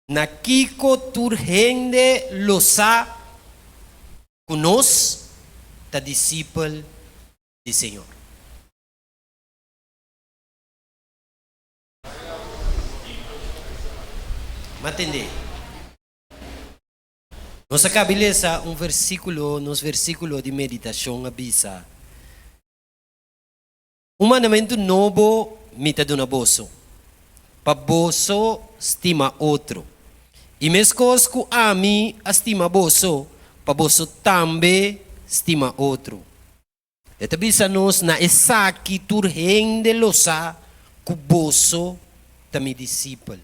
na kiko turhende losa kunos ta disciple di Senhor. Matende. Nós acabamos nos versículo de meditação avisa. Um mandamento novo mita de boso. Pa boso estima outro. E mesmo que a mim estima boso, pa boso também estima outro. E avisa nos na essa que turhende losa ku boso tami discípulo.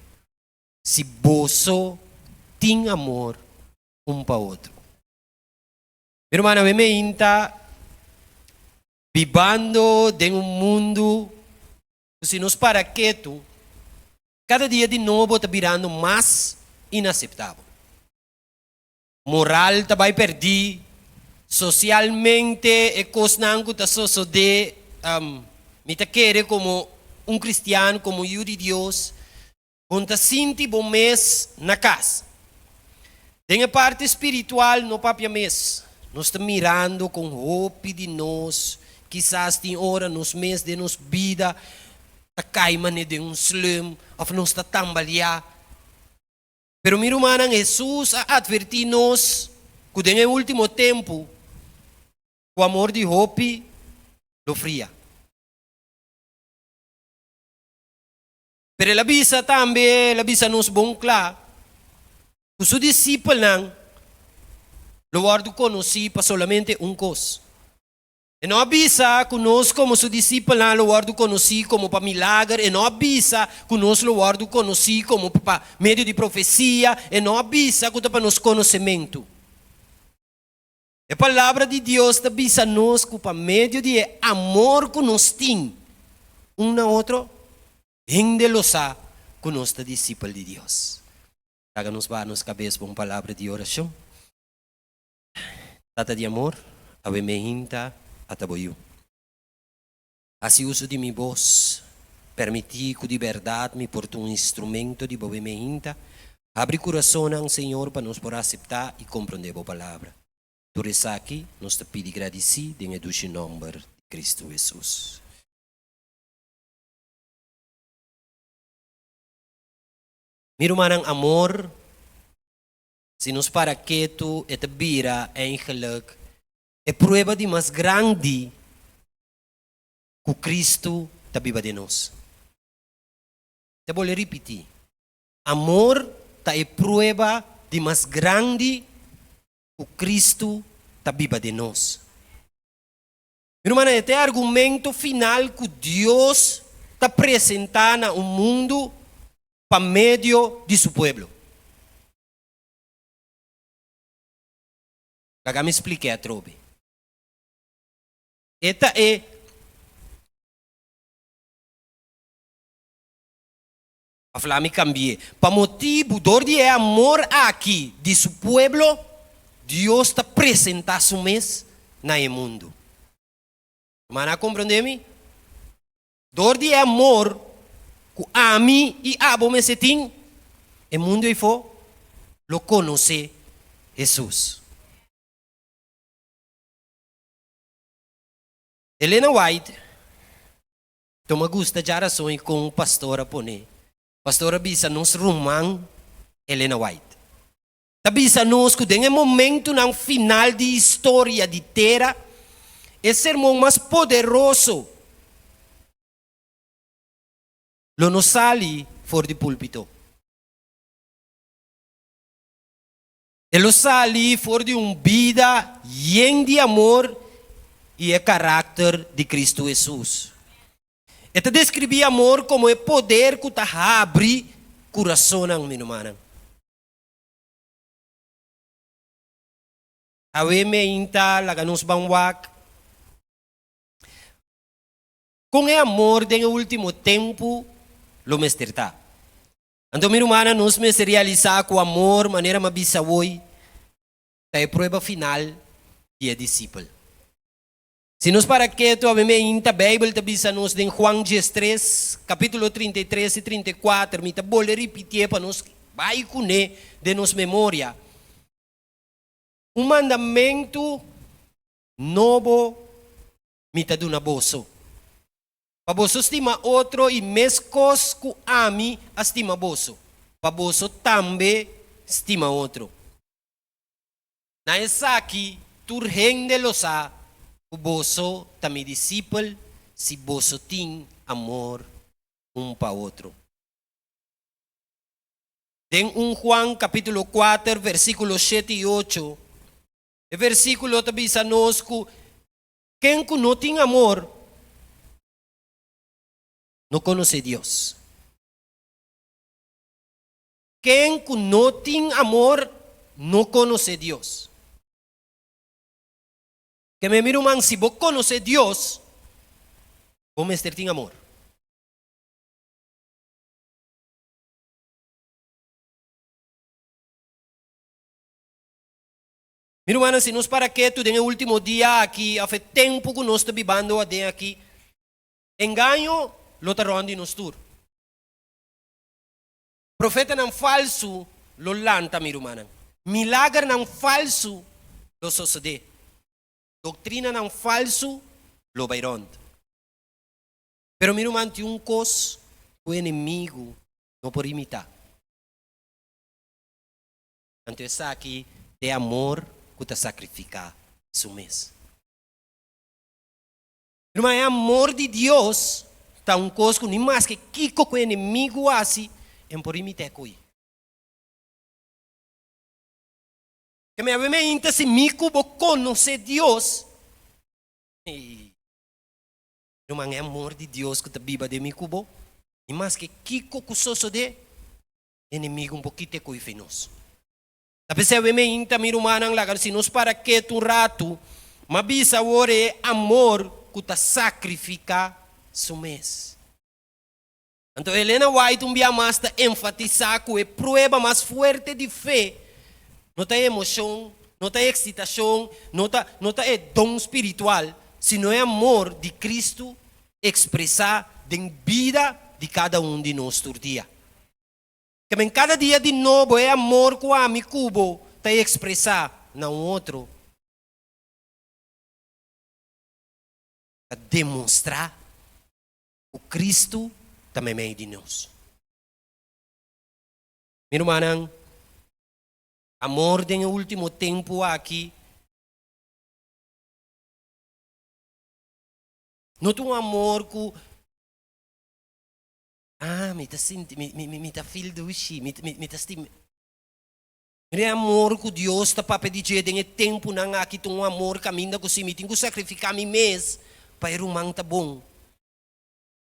Se boso tem amor para outro. Meu irmão, me inta vivendo em mundo se nos para quieto, cada dia de novo está virando mais inaceitável. Moral está vai perder, socialmente é coisa que está suceder, me tá querer como cristiano, como filho de Deus, onde sinto bom mês na casa. Tem a parte espiritual no papel mês. Nós estamos mirando com hope de nós. Quizás tem hora nos meses de nossa vida. Está caindo de slum. Ou nós está tambalear. Pero meu irmão, Jesus advertiu nós que no último tempo o amor de hope lo fria. Pero ela avisa também, ela avisa nos bom claro. Os discípulos lo guardo conheci para solamente coisa. E não avisa que nós como os discípulos lo guardo conheci como para milagre. E não avisa que nós lo guardo conheci como para meio de profecia. E não avisa que para nos conhecimento. A palavra de Deus avisa nós que para meio de amor que nós temos na outra, endelosa que nós somos discípulos de Deus. Traga-nos para nos cabeça com palavra de oração. Tata de amor, ave me hinta ataboyu. Assim uso de minha voz, permiti que de verdade me porte instrumento de bobe me hinta, abre coração ao Senhor para nos poder aceitar e compreender a palavra. Por isso aqui, nós te pedimos agradecido em o nome de Cristo Jesus. Meu irmão, amor, se nos para quieto e te vira eigenlijk, é prova de mais grande que Cristo está viva de nós. Te vou repetir. Amor é prova de mais grande que Cristo está viva de nós. Meu irmão, este é o argumento final que Deus está apresentando ao mundo para meio de seu povo. Agora me expliquei a trobe. Esta é a falar me cambiei. Para motivo de amor aqui de seu povo, Deus está apresentando seu mês no mundo. Mas compreende-me? Dor de amor que a mim e a bom se tem, o mundo e for lo conhece Jesus. Helena White toma gusta de orações com o pastor Apone. Pastor bisa nos rumang Helena White. Tabisa nos que tem um momento no final de história de terra, é sermão mais poderoso. Lo nos sali for de púlpito. E lo sali for de vida llena de amor e o caráter de Cristo Jesus. E te descrevi amor como o poder que está abre coração, meu irmão. Awe me inta laganus bangwak. Com o amor do último tempo, lo mesterta. Então, meu irmão, nós me realizar com amor, maneira mabisa hoje, é a prova final de discípulo. Se nos para que tu me inta Bíblia te bisa nos em Juan 3, capítulo 33 e 34, me te vou repetir para nos vai cune de nos memória. Um mandamento novo mita do naboso. Paboso estima outro e mescos ku ami estima boso. Paboso também estima outro. Na essa aqui, turhen de losa, o boso tami discípulo, si boso tem amor um para outro. Em 1 Juan capítulo 4, versículos 7 e 8, o versículo também diz nos que quem não tem amor, não conhece Deus. Quem não tem amor, não conhece Deus. Que me miro man, se você conhece Deus, como tem amor. Miro man, se nos para que tu den o último dia aqui, há tempo que nós estamos vivendo aqui, engano, lo taron de nos tur. Profeta ng falso, lo lanta miro man. Milagre ng falso, lo sucede. Doctrina ng falso, lo bayron. Pero miro man ti un cos, o inimigo, no por imitar. Então aqui, de amor, que te sacrifica su mes. Mas é amor de Deus, tá um cos que nem mais que kiko com o inimigo assim, em por imitar coi. Que me avementa se mico bo conhecer Deus. Mas é amor de Deus que te biba de mico bo. E mais que kiko kusoso de inimigo um pouquinho coi fenos. Tapos se avementa miro manang lagar sinos para que tu rato mabisa ore amor que te sacrifica su mes. Então Helena White dia mais está enfatizar que a prueba mais forte de fé não tem emoção, não tem excitação, não tem dom espiritual, sino é amor de Cristo expressar em vida de cada de nós todo dia. Que em cada dia de novo é amor que a mi cubo te expressar na outro. A demonstrar o Cristo também é de nós. Meu irmão, amor no último tempo aqui. Não é um amor que me tá feel dushi, me tá stim. É amor que Deus está para pedir de tempo na aqui um amor caminho que se me tem que sacrificar mi mês para o man tá bom.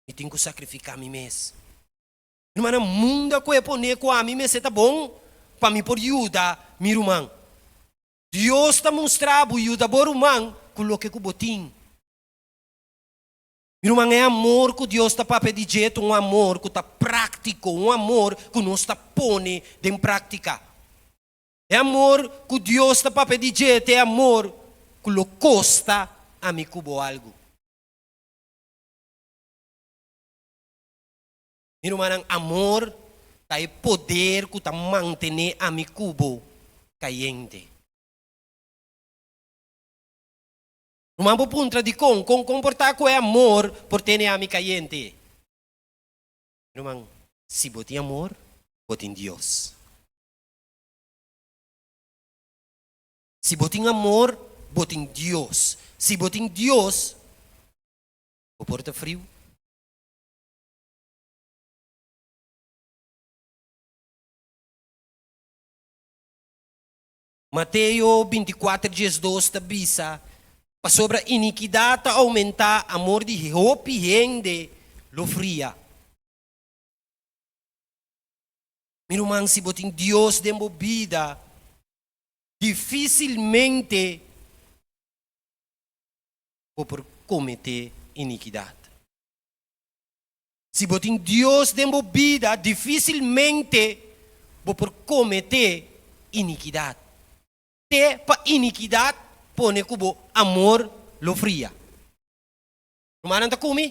Me tem que sacrificar mi mês. Irmã, mundo que é poner com a mim mês tá bom para me por ajuda, mi irmão. Deus está mostrando ajuda por irmão, coloque com botim. Irmão, é amor que Deus está para pedir, um amor que está prático, um amor que nós está pone em prática. É amor que Deus está para pedir, é amor que lo custa a mim cubo algo. Irmão, amor é poder que está manter a mim cubo caiente. Uma punta de com comportar com amor por ter a mi caliente. Irmão, se botem amor, botem Deus. Se botem amor, botem Deus. Se botem Deus, o porta frio. Mateus 24, 12, tabisa. Sobre a iniquidade aumentar, amor de roupa e rende, lo fria. Meu irmão, se botem Deus de vida, dificilmente vou por cometer iniquidade. Se botem Deus de vida, dificilmente vou por cometer iniquidade. Te para iniquidade pone kubo amor lo fria. Rumanan ta kumi?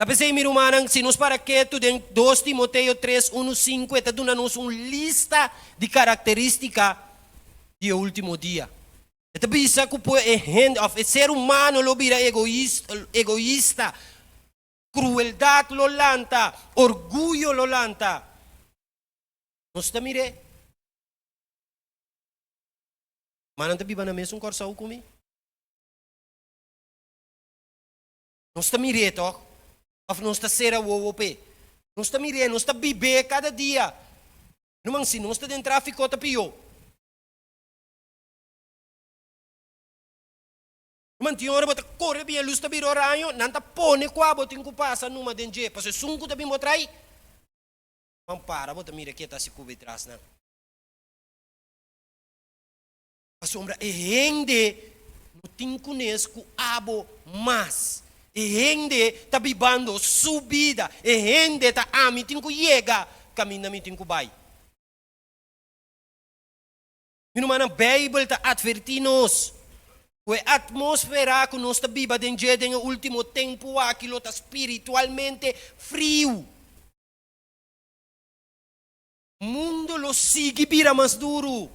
Tapos ay mirumanang sinus para keto den 2 Timoteo 3:1-5 eta duna-nos lista de característica de último dia. Eta bisa ko po hand of ser humano lo bira egoísta, crueldad lo lanta, orgullo lo lanta. Nos mire. Manang tabi ba na mesong korsa hukumi? Nos mire to. Of nós está ser wowope. Nós está mirando, nós está viver cada dia. Não se nós está dentro tráfico tá pio. Man tinha hora bota corre bem luz tá biro ranho, nanta pone qua bota em passa numa denje, passe sunco tá bem motrai. Man para bota mira que tá se cubi atrás na. A sombra é rende no tincunesco abo mas. E gente está vivendo sua vida. E gente está amitin que chega, caminha amitin que vai. E numa Bíblia está advertindo-nos. A atmosfera que nós estamos vivendo no último tempo, aquilo está espiritualmente frio. O mundo lo sigue vira mais duro.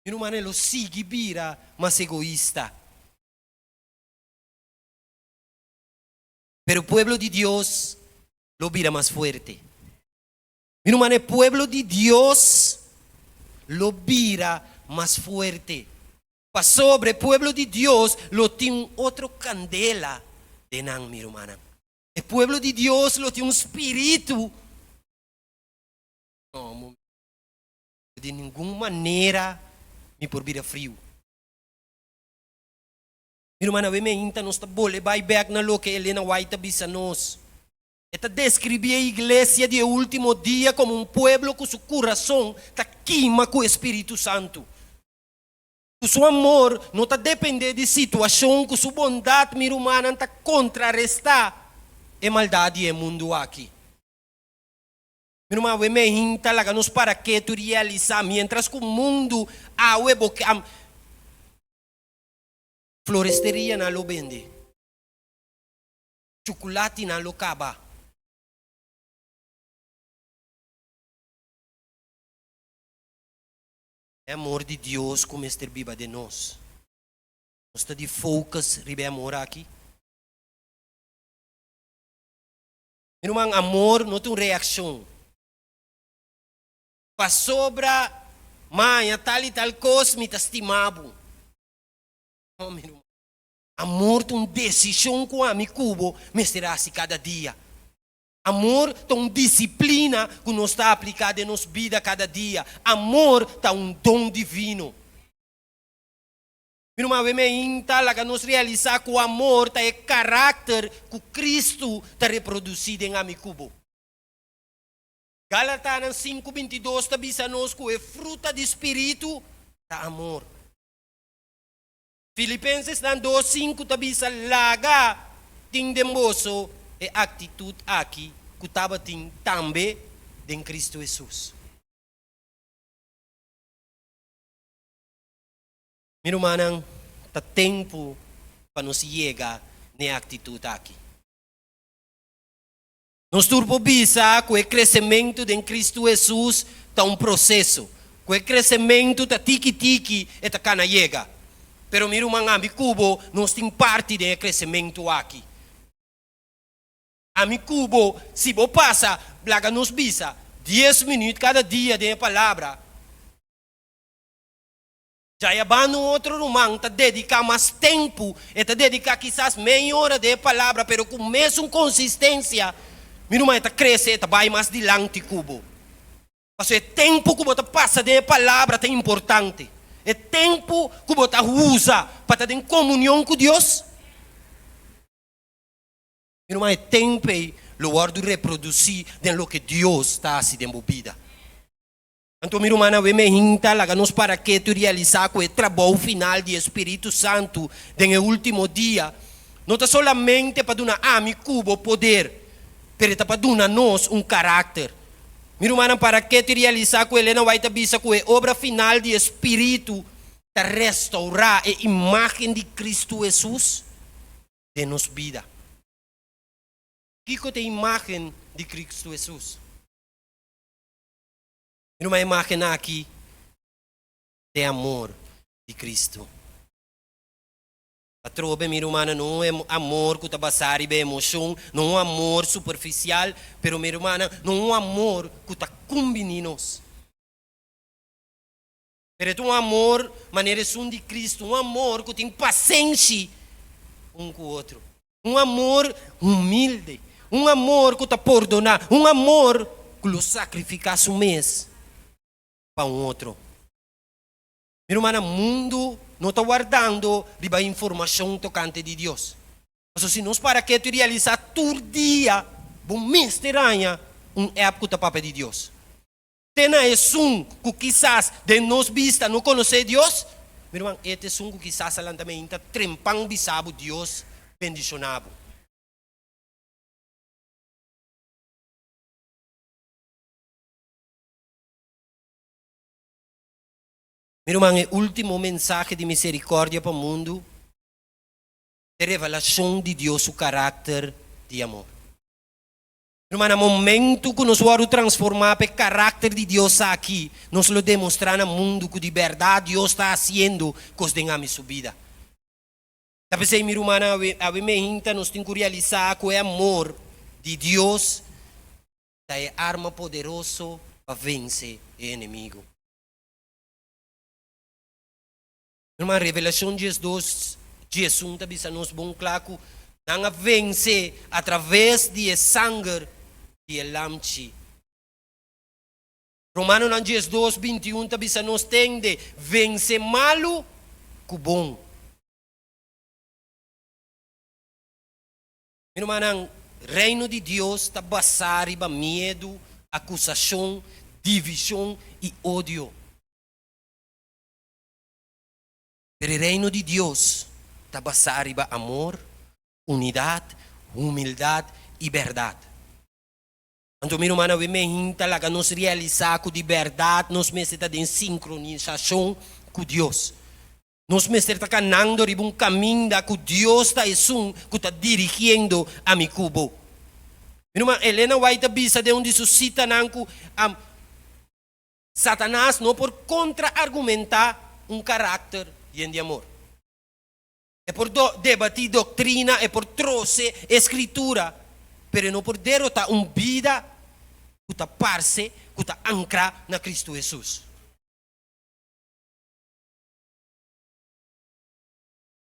E numa lo sigue vira más egoísta. Pero el pueblo de Dios lo vira más fuerte. Mi hermano, el pueblo de Dios lo vira más fuerte. Para sobre el pueblo de Dios lo tiene otro candela de nan, mi hermana. El pueblo de Dios lo tiene un espíritu. No, de ninguna manera me por vira frio. Mi hermana, we meinta nos ta bole vai back na lo que Elena White bisa nos. Esta describe a iglesia de último dia como um pueblo que seu coração está queima com o Espírito Santo. Que seu amor não está depender de situação, que sua bondade, mi hermana, está contrarrestar a maldade do mundo aqui. Mi hermana, we meinta laga nos para que tu realizar, mientras que o mundo a weboca floresteria na lo vende. Chocolate na lo caba. É amor de Deus como este viva de nós. Nós está de focus, ribe amor aqui. Irmão, amor não tem reação. Para sobra, mãe, tal e tal coisa, me estimado. Oh, meu irmão. Amor tem uma decisão com a mi cubo, me será assim cada dia. Amor tem uma disciplina que nós está aplicada em nossa vida cada dia. Amor tem um dom divino. Meu irmão, me inta que nós realizar que o amor tem caráter que Cristo está reproduzido em a mi cubo. Galatanas 5:22 está bisa-nos que é fruta do Espírito da amor. Filipenses 2:5 está bisa laga ting demboso e atitude aqui que estava ting também em Cristo Jesus. Meu irmão, está tempo para nos chegar na atitude aqui. Nós turbo bisa que o crescimento em Cristo Jesus está um processo. Que o crescimento está tiki-tiki e está cana chega. Pero meu irmão, a mi cubo, nós temos parte do crescimento aqui. A mi cubo, se você passa, blaga nos bisa, 10 minutos cada dia de palavra. Já é bano outro irmão, está dedicar mais tempo, está dedicar quizás meia hora de palavra, pero com mesma consistência, meu irmão, está crescendo, está vai mais dilante cubo. Porque o tempo que você passa de palavra é importante. É tempo que você usa para estar em comunhão com Deus. Meu irmão, é tempo lugar de reproduzir do que Deus está se desenvolvendo. Então, meu irmão, eu me hinta nos para que tu realizar o trabalho final do Espírito Santo no último dia. Não é somente para dar a mi cubo poder, mas para dar nós caráter. Meu irmão, para que tu realizar que Helena vai te avisar que a obra final do Espírito te restaurar a imagem de Cristo Jesus. de nos vida. Kiko te imagen de Cristo Jesus. E uma imagem aqui de amor de Cristo. A trova, minha irmã, não é amor que está basado em emoção, não é amor superficial, pero minha irmã, não é amor que está combinando-nos. Pero é um amor, maneira de Cristo, um amor que tem paciência um com o outro. Um amor humilde, um amor que está perdonar, um amor que lo sacrificasse um mês para um outro. Meu irmão, o mundo não está guardando a informação tocante de Deus. Mas se nós para que tu realizar todo dia, bom mês de ranha, época da papai de Deus. Tena é que quizás de nós vista não conhecer Deus, meu irmão, este é que quizás ela também está trempando bisabo Deus bendicionado. Meu irmão, é o último mensagem de misericórdia para o mundo, de revelação de Deus, o caráter de amor. Meu irmão, no momento que nós vamos transformar o caráter de Deus aqui, nós lo demonstrar no mundo que de verdade Deus está fazendo coisas em sua vida. Talvez, meu irmão, a gente nós temos que realizar que o amor de Deus é arma poderosa para vencer o inimigo. Uma revelação de Jesus, Jesus também nos bom claro, não vence através de sangue de lamchi. Romano não diz 2:21 também nos tem de vencer malo com bom. Meu irmão, reino de Deus está basado em medo, acusação, divisão e ódio. Pero o reino de Deus está basado em amor, unidade, humildade e verdade. Então, meu irmão, me hinta lá que nós realizar com de verdade, nós me estamos em sincronização com Deus. Nós me estamos caminhando em um caminho que Deus está que está dirigindo a mi cubo. Meu irmão, Helena White bisa de onde suscita nanco Satanás não por contra-argumentar um caráter de amor. É por debater doutrina, é por trouxer escritura, pero não por derrotar uma vida que está parce, que está ancrada na Cristo Jesus.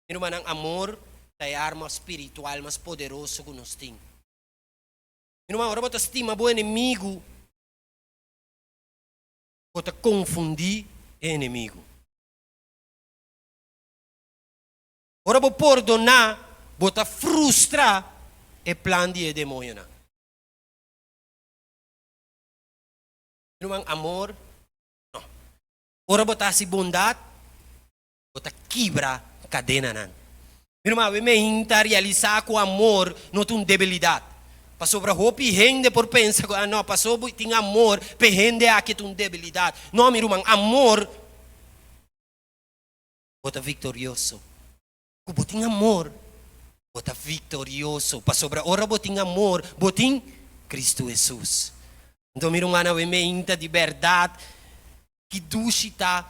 Meu irmão, amor é a arma espiritual mais poderosa que nós temos. Meu irmão, agora você estima o inimigo, você confundir o inimigo. Ora vou perdonar, vou frustrar o plano de demônio. Irmão, amor, não. Ora vou se bondade, vou quebrar a cadena. Irmão, me inta realizar com amor, não tem debilidade. Passou para roupa gente por pensar, não, passou tem amor, para gente aqui tem debilidade. Não, meu irmão, amor, vou vitorioso. Botin amor, bota vitorioso. Para sobra ora botin amor, botin Cristo Jesus. Então, meu irmão, me inta de verdade que dushita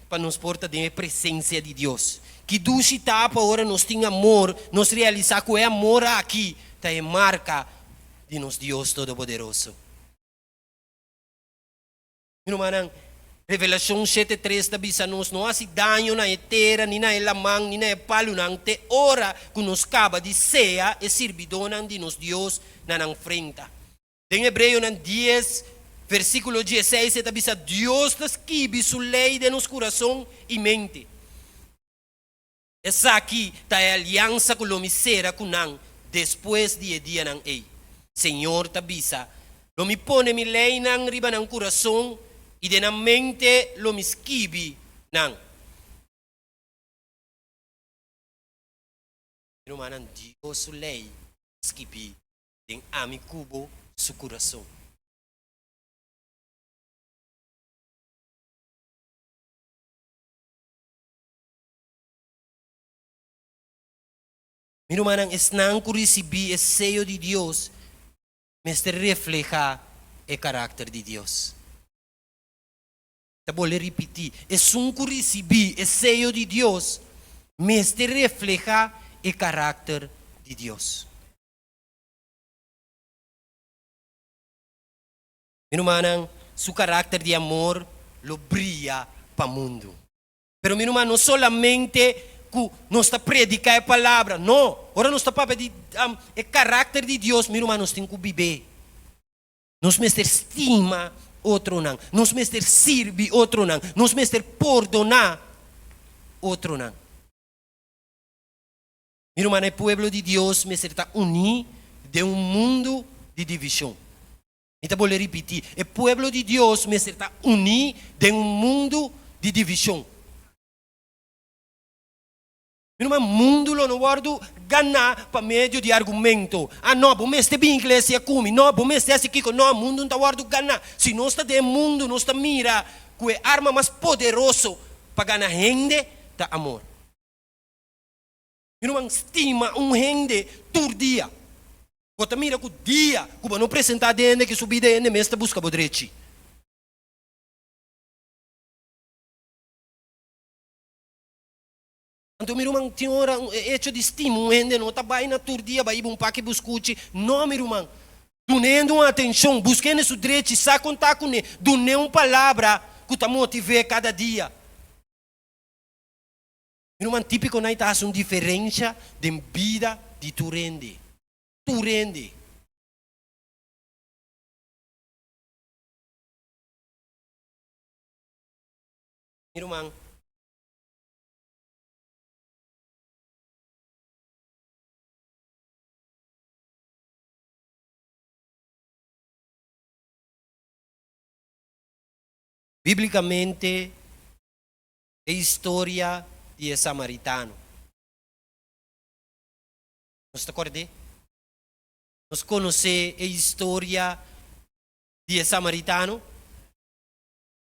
para nos porta de presença de Deus. Que dushita para ora nós tem amor, nos realizar que é amor aqui, tá é marca de nos Deus Todo-Poderoso. Meu irmão, Revelação 7:3 da bisa nos não há dano na terra, nem na lamang, nem na palo nang te ora que nos acaba de ceia e servidão de nos Deus na nang frente. Em Hebreu 10, versículo 16, da bisa Deus das quibe su lei de nos coração e mente. Essa aqui tá a aliança com o misera com nang depois de dia nang ei. Senhor ta bisa, lo mi pone mi lei nang riba nang coração e de na mente lo misquibi nang. Inumanan Dios su lei skipi den ami cubo su coração. Miro manang esnang ku recebi esse sello de Deus, mas te refleja o caráter de Deus. Vou repetir, es un ku recebi esse sello de Deus, mas te refleja o caráter de Deus. Miro manang su caráter de amor lo brilha para o mundo. Pero miro manang, não solamente que nós está predicar a palavra, não. Ora nós está para pedir o caráter de Deus, miro manang, nós temos que viver. Nós mester estima outro não. Nós mester sirve outro não. Nós mester perdonar outro não. Miro manang, o povo de Deus mester está unido de um mundo de divisão. Então vou repetir, o povo de Deus mester está unido de um mundo de divisão. Mas o mundo não guarda ganhar para meio de argumento. Ah, não, vamos estar bem igreja como, não, vamos estar assim que não, o mundo não está guarda ganhar. Se nós está de mundo, nós está mira com a arma mais poderosa para ganhar gente, tá amor. Não estima gente todo dia. Quando mira com o dia, como não apresentar dentro que subir dentro, mesmo busca o direito. Então, meu irmão, tem hora, hecho de estímulo, gente não está bem na turdia, vai um paque buscuchi. Não, meu irmão, donando uma atenção, buscando seu direito, sabe contar com ele, donando uma palavra que te motive cada dia. Meu irmão, típico, não está uma diferença de vida de tu rende. Tu rende. Meu irmão, biblicamente, a história de samaritano. Nós te acordamos? Nós conhecemos a história de samaritano?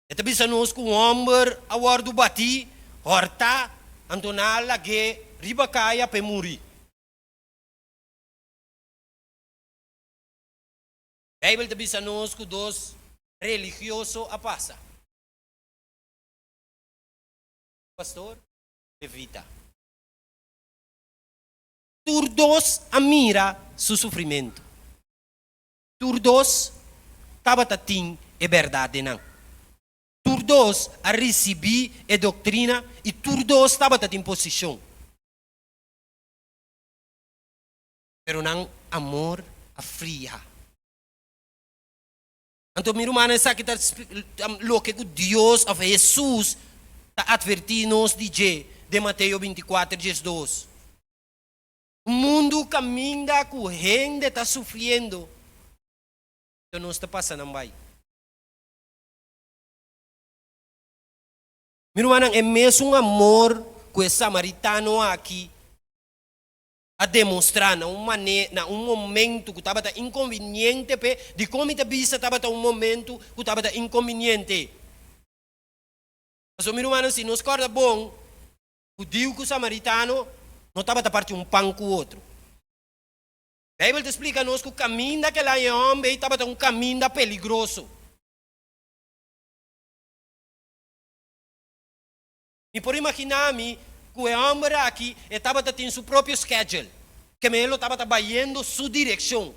E também sabemos que um homem a do bati, horta, antonala que ribacaia para morrer. A Bíblia também sabemos que dois religiosos a passa. Pastor, evita. Turdos a mira seu sofrimento. Turdos estava tatim é verdade não. Turdos a receber a doutrina e turdos estava tatim posição. Pero não amor a fria. Então, meu irmão, sabe que lo que Deus, a Jesus, está advertindo-nos de Mateus 24, 12. O mundo caminha com gente está sofrendo. Então não está passando bem. Meu irmão, é mesmo um amor que o samaritano aqui a demonstrar um momento que estava inconveniente, de como a vista estava um momento que estava inconveniente. Mas, meu irmão, se nos acorda bom, o Deus que o samaritano não estava a partir um pão com o outro. A Bíblia te explica-nos que o caminho daquele homem estava um caminho peligroso. E por imaginar-me que o homem aqui estava tendo seu próprio schedule, que ele estava trabalhando sua direção.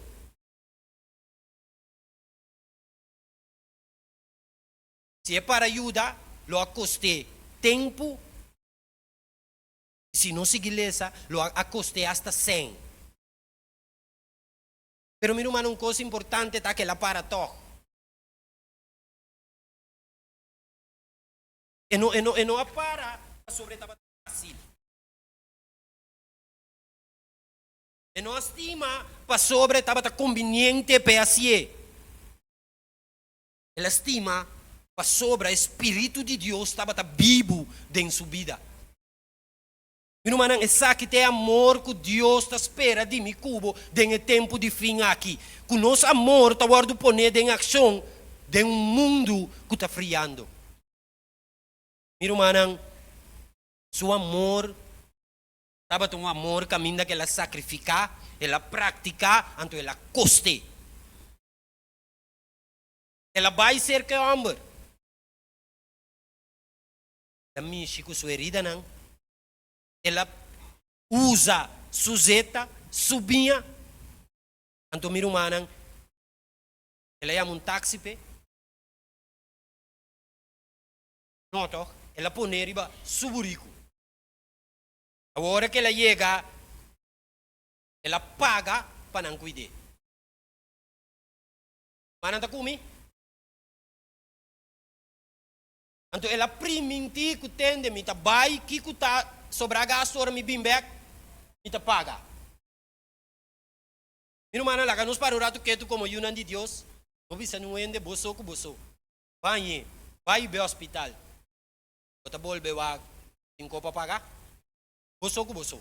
Se é para ajudar, lo acostei tempo. Se não seguir essa, lo acostei hasta 100. Pero meu irmão, uma coisa importante é que ela para todo. E não para sobre estava fácil. E não estima para sobre estava conveniente para assim. Ela estima para sobre o Espírito de Deus estava vivo em sua vida. Meu irmão, é que tem amor que Deus está espera de mim cubo em tempo de fim aqui. Que nosso amor está guardado poner em ação de um mundo que está friando. Meu irmão, seu amor Sabe um amor caminha que ela sacrificar, ela praticar, então ela custe. Ela vai ser que amor. A minha chico sua herida não. Ela usa, sujeta, subia. Então mira humana, ela chama um táxi pe. Não, toh. Ela põe riba suburico. A hora que ela chega, ela paga para não cuidar. Mas não tá comigo? Então ela priminti que tende, me tá vai, que tá sobra gasto, ora me bim back, me tá paga. Meu irmão, lá nos para o rato que tu como yunan de Deus, não bisa não ende boso com boso. Vai ao hospital. Bota bolbe wa, cinco para pagar. Boso com boso.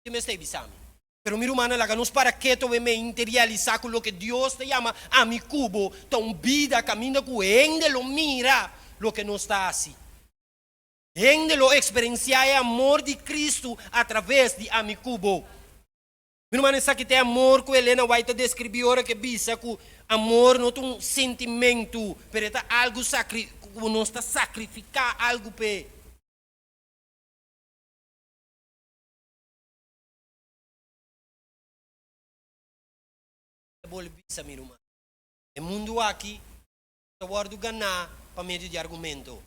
Que me está bisami. Pero mi hermana, la nos para que tu me interiorizar con lo que Dios te llama a mi cubo, ton vida camina con ende lo mira lo que no está así. Ende lo experienciar el amor de Cristo a través de a mi cubo. Mi hermana, sabe que tem amor que Helena White descreveu ora que bisa que amor não é um sentimento, pero é algo que não está sacrificar algo pe. Bisa mi irmã. O mundo aqui está guardando ganhar para meio de argumento.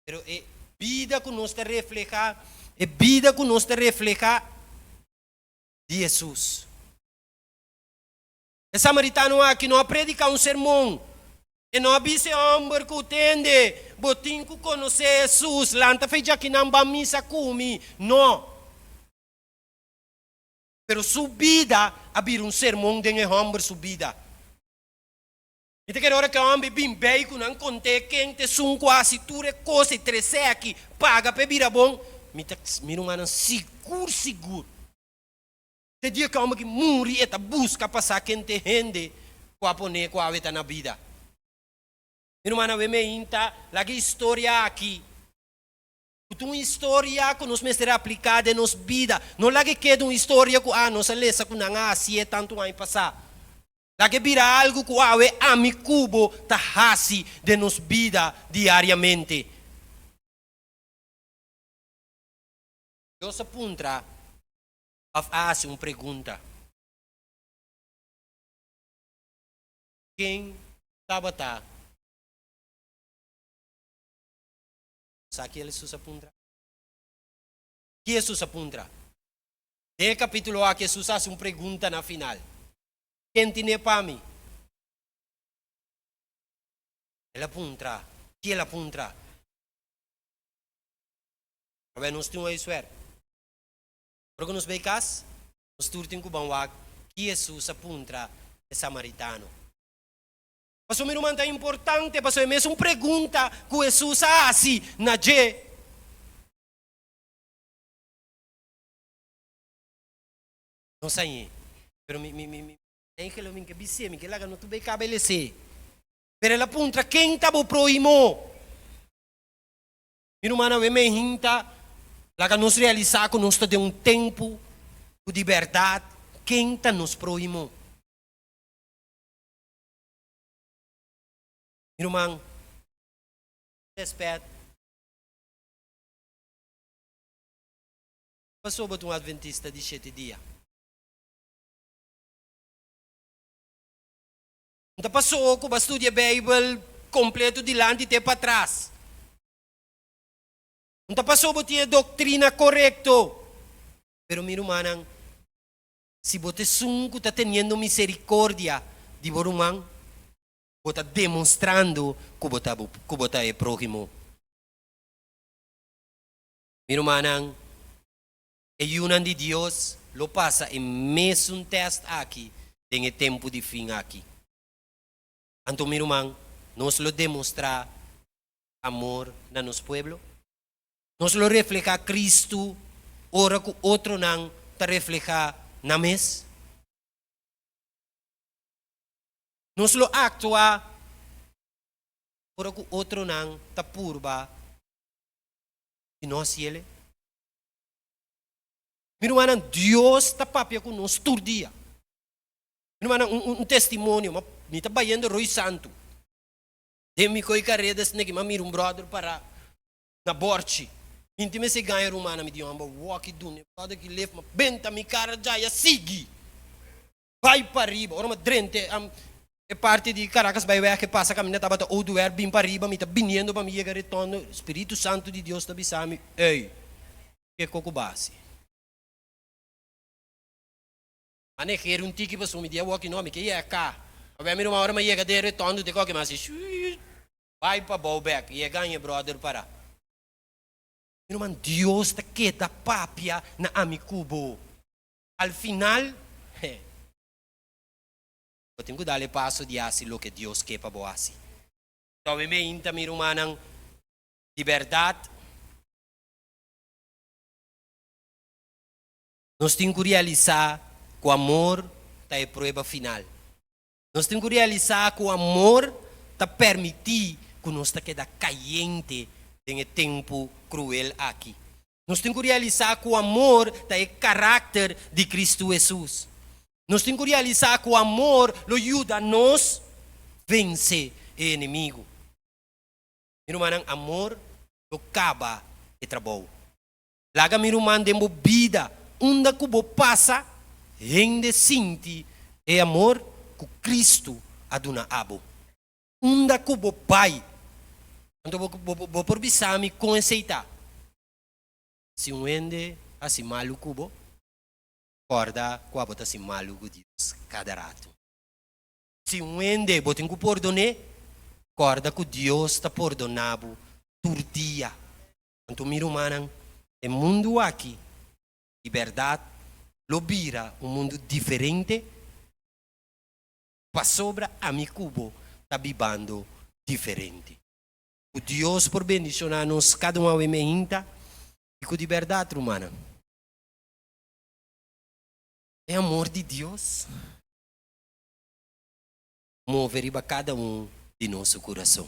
Pero é vida que nós te refleja, é vida que nós te refleja de Jesus. O samaritano aqui não predica um sermão. E não avise homem que entende, botin que conhecer Jesus, lanta feija aqui não vai missa comigo. Não. Pero sua vida, abrir um sermão de homem sua vida. E te quero que o homem bem bem, que não conte quem te sum quase tudo coisa e trece aqui, paga para vir a bom. Mira um seguro. Te dia que o homem que morre e busca passar quem te rende, com a poner com a vida na vida. Mira uma me inta, lá que história aqui. Uma história que nos mestre aplicada em nossa vida. Não lá que queda uma história que nossa lesa que não há assim tanto ano passar. Lá que vira algo que a mi cubo tá hasi de nossa vida diariamente. Eu se apunta a fazer uma pergunta. Quem estava tá? Sabe que Jesus apunta? Que Jesus apunta? De capítulo A, que Jesus faz uma pergunta na final. Quem tem para mim? Ele apunta. Que ele apunta? Agora nós temos isso ver. Porque nos becas, nós turtim com banwag, que Jesus apunta é samaritano. Pastor, meu irmão, é importante, pastor, é mesmo uma pergunta que Jesus faz na G. Não sei, pero tem que me dizer, me que lá não tu bem cabelecer. Pero ela apunta quem estava proimo. Meu irmão, é me hinta, lá que nos realizar que nós temos um tempo de verdade, quem está nos proimo. Meu irmão, respeito. Passou para um adventista de 7 dias. Então passou que vai estudar a Bíblia completo de lá e para trás. Então passou para ter a doutrina correta. Pero meu irmão, se você está tendo misericórdia de você irmão, você está demonstrando que você é próximo. Meu irmão, a união de Deus lo passa em mesmo teste aqui, em tempo de fim aqui. Então, meu irmão, nós lo demonstra amor na nosso pueblo. Nós lo refleja Cristo, ora que outro não te refleja na mes. Nós lo actua, ora que outro não te purba de nós ele. Meu irmão, Deus está papia conosco todo dia. Meu irmão, um testemunho, me está baiando Rui Santo. Demi coi carredas, né, que me um brother para na borte. Intime se ganha rumana, me diz, walk do né, brother que leva, benta mi cara já ia seguir. Vai para riba, ora uma drente, é parte de Caracas, vai ver que passa, caminha, estava ou do er, bem para riba, me está vindo para me chegar retorno, Espírito Santo de Deus está bisami, ei, que coco base. Ane quer um tiki para sumir, dia walk nome, que é cá. A ver, uma hora me chega de retorno, de qualquer mas vai para Bowback, e ganha, brother, para. Meu irmão, Deus está quieta, papia, na amicubo. Al final, eu tenho que dar passo de assim o que Deus quer para você. Então, me inta, meu irmão, liberdade. Nós temos que realizar que o amor está em prova final. Nós temos que realizar que o amor está permitir que nós está queda caliente em tempo cruel aqui. Nós temos que realizar que o amor está em caráter de Cristo Jesus. Nós temos que realizar que o amor ajuda a nós a vencer o inimigo. Meu irmão, amor acaba o trabalho. Laga meu irmão, demo vida, onde que passa, rende sinti é amor que Cristo aduna abo. Onde que pai, então vou por bisami com aceitar. Se um ende assim maluco bo, corda com a bota assim maluco Deus cada rato. Se um ende botem que perdonar, corda que Deus está perdonado todo dia. Então meu irmão, o mundo aqui, liberdade, lobira um mundo diferente, para sobra a mi cubo está vivendo diferente. O Deus por bendicionar-nos cada uma vez mais e com liberdade humana. É amor de Deus. Mover cada um de nosso coração.